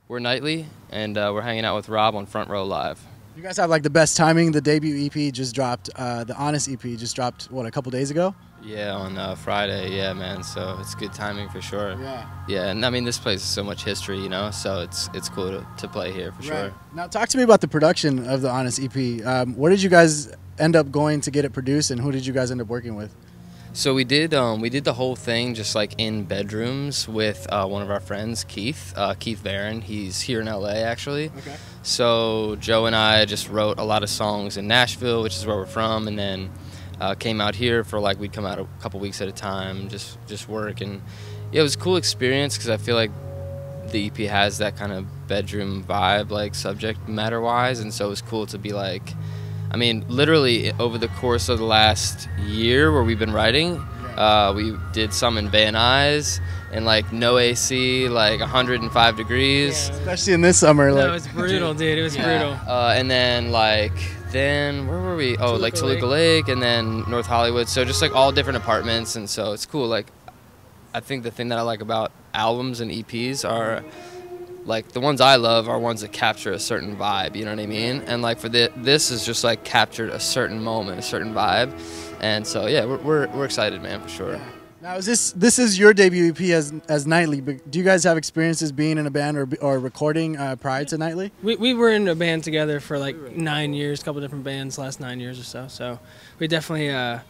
We're Nightly, and we're hanging out with Rob on Front Row Live. You guys have like the best timing. The debut EP just dropped. The Honest EP just dropped, what, a couple days ago? Yeah, on Friday. Yeah, man. So it's good timing for sure. Yeah. Yeah, and I mean this place is so much history, you know. So it's cool to play here for sure. Now talk to me about the production of the Honest EP. Where did you guys end up going to get it produced, and who did you guys end up working with? So we did the whole thing just like in bedrooms with one of our friends, Keith Varon. He's here in LA actually. Okay. So Joe and I just wrote a lot of songs in Nashville, which is where we're from, and then came out here for like we'd come out a couple weeks at a time, just work, and yeah, it was a cool experience because I feel like the EP has that kind of bedroom vibe, like subject matter wise, and so it was cool to be like, I mean, literally over the course of the last year where we've been writing, we did some in Van Nuys and like no AC, like 105 degrees. Yeah, especially in this summer. No, it was brutal, dude. It was brutal. And then where were we? Oh, like Toluca Lake, and then North Hollywood. So just like all different apartments, and so it's cool. Like, I think the thing that I like about albums and EPs are, like, the ones I love are ones that capture a certain vibe, you know what I mean? And like for this is just like captured a certain moment, a certain vibe, and so yeah, we're excited, man, for sure. Now this is your debut EP as Nightly, but do you guys have experiences being in a band or recording prior to Nightly? We were in a band together for like 9 years, a couple different bands, last 9 years or so. So we definitely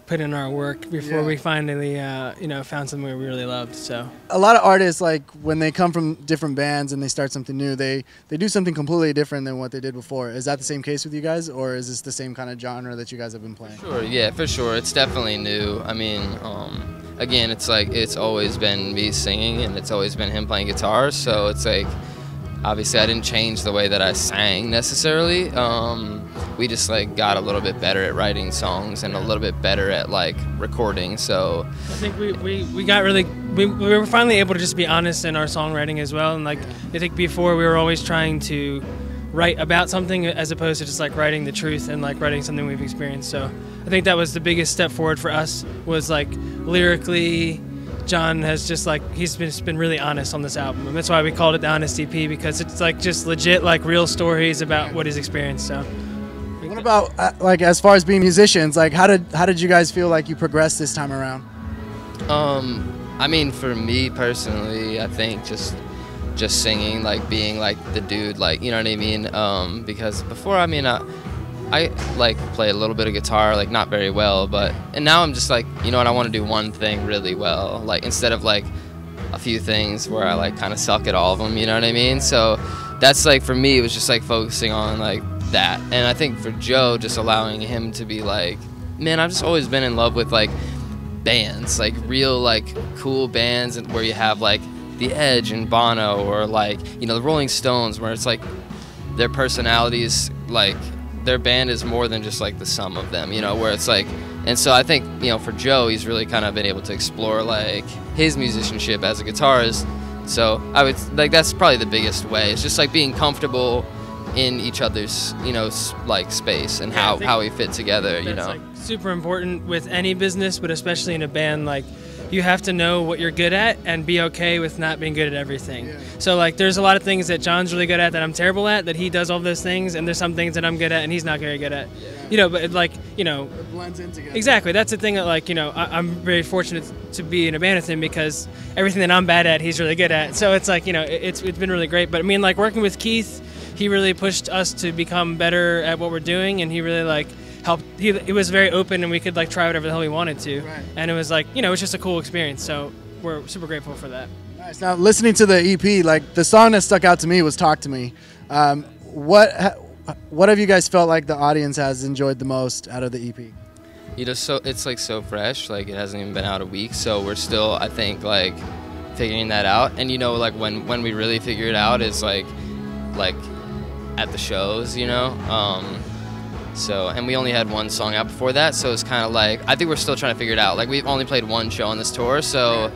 put in our work before we finally found something we really loved. So a lot of artists, like when they come from different bands and they start something new, they do something completely different than what they did before. Is that the same case with you guys, or is this the same kind of genre that you guys have been playing? Sure, yeah, for sure. It's definitely new. I mean, again, it's like it's always been me singing and it's always been him playing guitar, so it's like obviously I didn't change the way that I sang necessarily. We just like got a little bit better at writing songs and a little bit better at like recording. So I think we got really we were finally able to just be honest in our songwriting as well. And like I think before we were always trying to write about something as opposed to just like writing the truth and like writing something we've experienced. So I think that was the biggest step forward for us, was like lyrically. John has just like he's been really honest on this album, and that's why we called it the Honest EP, because it's like just legit like real stories about what he's experienced. So what about like as far as being musicians, like how did you guys feel like you progressed this time around? I mean, for me personally, I think just singing, like being like the dude, like, you know what I mean, because before, I mean, I like play a little bit of guitar, like not very well, and now I'm just like, you know what, I want to do one thing really well, like instead of like a few things where I like kind of suck at all of them, you know what I mean? So that's like, for me, it was just like focusing on like that. And I think for Joe, just allowing him to be like, man, I've just always been in love with like bands, like real like cool bands, and where you have like The Edge and Bono, or like, you know, the Rolling Stones, where it's like their personalities, like their band is more than just like the sum of them, you know, where it's like, and so I think, you know, for Joe, he's really kind of been able to explore like his musicianship as a guitarist. So I would like, that's probably the biggest way. It's just like being comfortable in each other's, you know, like space, and how we fit together, you know. Like super important with any business, but especially in a band. Like, you have to know what you're good at and be okay with not being good at everything. Yeah. So like there's a lot of things that John's really good at that I'm terrible at, that he does all those things, and there's some things that I'm good at and he's not very good at. Yeah. You know, but like, you know, it blends in together. Exactly. That's the thing that, like, you know, I'm very fortunate to be in a band with him, because everything that I'm bad at, he's really good at. So it's like, you know, it's been really great. But I mean, like working with Keith, he really pushed us to become better at what we're doing, and he really like helped. He was very open, and we could like try whatever the hell we wanted to. Right. And it was like, you know, it was just a cool experience. So we're super grateful for that. Nice. Now, listening to the EP, like the song that stuck out to me was "Talk to Me." What have you guys felt like the audience has enjoyed the most out of the EP? You know, so it's like so fresh, like it hasn't even been out a week, so we're still, I think, like figuring that out. And you know, like when we really figure it out is like at the shows, you know. So, and we only had one song out before that, so it's kind of like, I think we're still trying to figure it out. Like, we've only played one show on this tour, so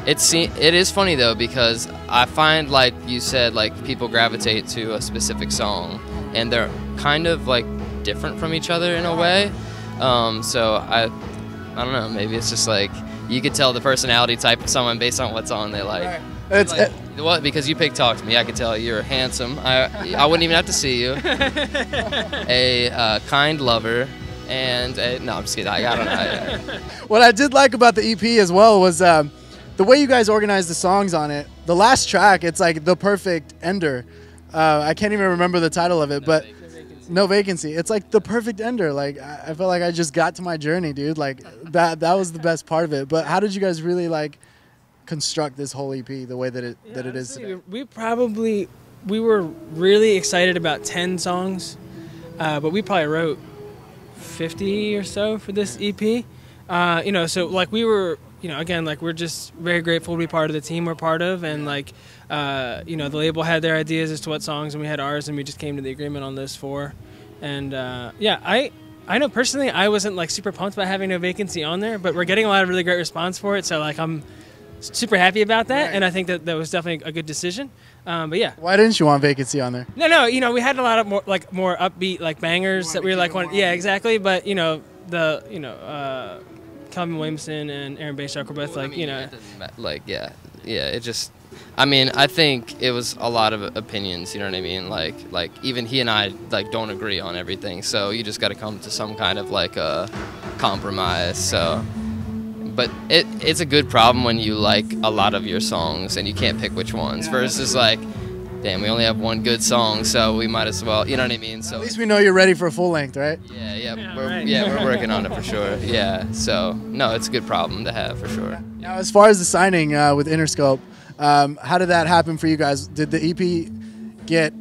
it is funny though, because I find, like you said, like people gravitate to a specific song, and they're kind of like different from each other in a way. So I don't know, maybe it's just like you could tell the personality type of someone based on what song they like. Right. It's Like, what? Because you picked Talk to Me, I could tell you're handsome. I wouldn't even have to see you. A kind lover, and no, I'm just kidding. I don't know. what I did like about the EP as well was the way you guys organized the songs on it. The last track, it's like the perfect ender. I can't even remember the title of it, but No Vacancy. It's like the perfect ender. Like I felt like I just got to my journey, dude. Like that was the best part of it. But how did you guys really like construct this whole EP the way that it is today? We were really excited about 10 songs, but we probably wrote 50 or so for this EP. You know, so like we were, you know, again, like we're just very grateful to be part of the team we're part of, and like, you know, the label had their ideas as to what songs, and we had ours, and we just came to the agreement on those 4. And yeah, I know personally I wasn't like super pumped about having No Vacancy on there, but we're getting a lot of really great response for it, so like I'm super happy about that, right. And I think that was definitely a good decision. But yeah. Why didn't you want Vacancy on there? No, you know, we had a lot of more upbeat like bangers that we were like, yeah, exactly. But you know, Calvin Williamson and Aaron Bayshock were both like, you know, it doesn't matter. Like yeah, it just. I mean, I think it was a lot of opinions. You know what I mean? Like even he and I like don't agree on everything. So you just got to come to some kind of like a compromise. So. But it's a good problem when you like a lot of your songs and you can't pick which ones, versus like, damn, we only have one good song, so we might as well, you know what I mean? So at least we know you're ready for full length, right? We're working on it for sure. Yeah, so no, it's a good problem to have for sure. Now, as far as the signing with Interscope, how did that happen for you guys? Did the EP get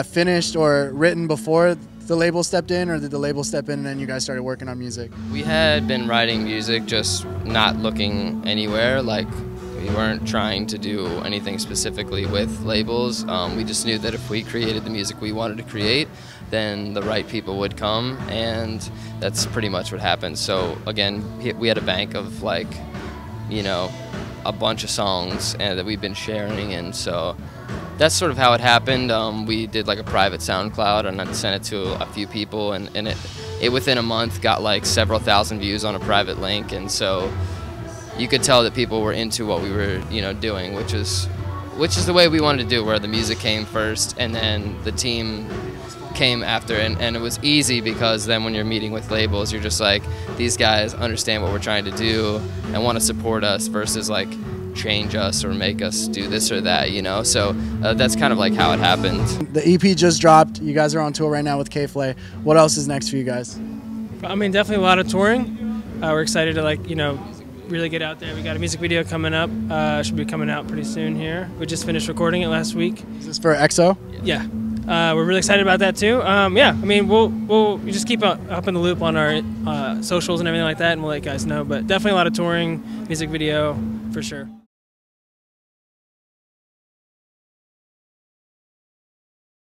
finished or written before the label stepped in, or did the label step in and then you guys started working on music? We had been writing music, just not looking anywhere. Like, we weren't trying to do anything specifically with labels. We just knew that if we created the music we wanted to create, then the right people would come, and that's pretty much what happened. So again, we had a bank of like, you know, a bunch of songs and that we've been sharing, and so that's sort of how it happened. We did like a private SoundCloud and I sent it to a few people, and it within a month got like several thousand views on a private link, and so you could tell that people were into what we were, you know, doing, which is the way we wanted to do, where the music came first and then the team came after, and it was easy because then when you're meeting with labels, you're just like, these guys understand what we're trying to do and want to support us, versus like change us or make us do this or that, you know. So that's kind of like how it happened. The EP just dropped. You guys are on tour right now with K.Flay. What else is next for you guys? I mean, definitely a lot of touring. We're excited to like, you know, really get out there. We got a music video coming up. Should be coming out pretty soon here. We just finished recording it last week. Is this for EXO? Yeah. We're really excited about that too. Yeah, I mean, we'll just keep up in the loop on our socials and everything like that, and we'll let you guys know. But definitely a lot of touring, music video, for sure.